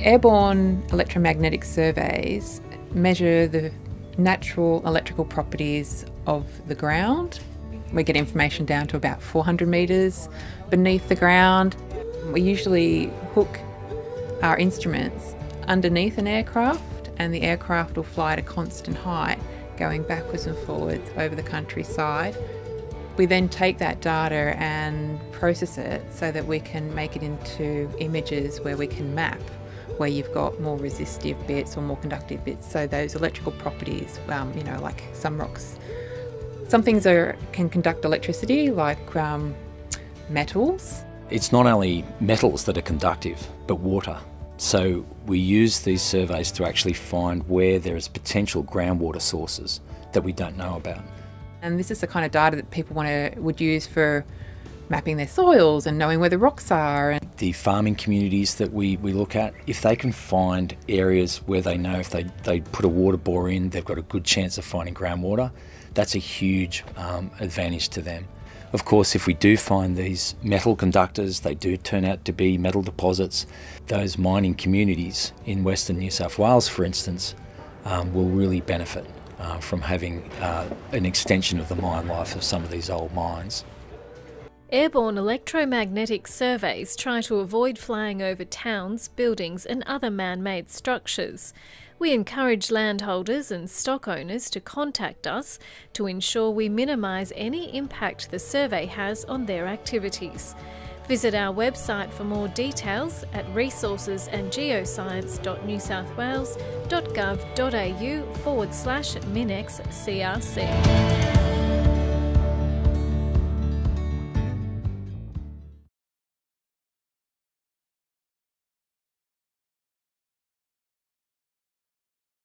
Airborne electromagnetic surveys measure the natural electrical properties of the ground. We get information down to about 400 metres beneath the ground. We usually hook our instruments underneath an aircraft, and the aircraft will fly at a constant height, going backwards and forwards over the countryside. We then take that data and process it so that we can make it into images where we can map where you've got more resistive bits or more conductive bits. So those electrical properties, like some rocks. Some things can conduct electricity, like metals. It's not only metals that are conductive, but water. So we use these surveys to actually find where there is potential groundwater sources that we don't know about. And this is the kind of data that people would use for mapping their soils and knowing where the rocks are. The farming communities that we look at, if they can find areas where they know if they put a water bore in, they've got a good chance of finding groundwater, that's a huge advantage to them. Of course, if we do find these metal conductors, they do turn out to be metal deposits, those mining communities in Western New South Wales, for instance, will really benefit from having an extension of the mine life of some of these old mines. Airborne electromagnetic surveys try to avoid flying over towns, buildings and other man-made structures. We encourage landholders and stock owners to contact us to ensure we minimise any impact the survey has on their activities. Visit our website for more details at resourcesandgeoscience.newsouthwales.gov.au/MinExCRC.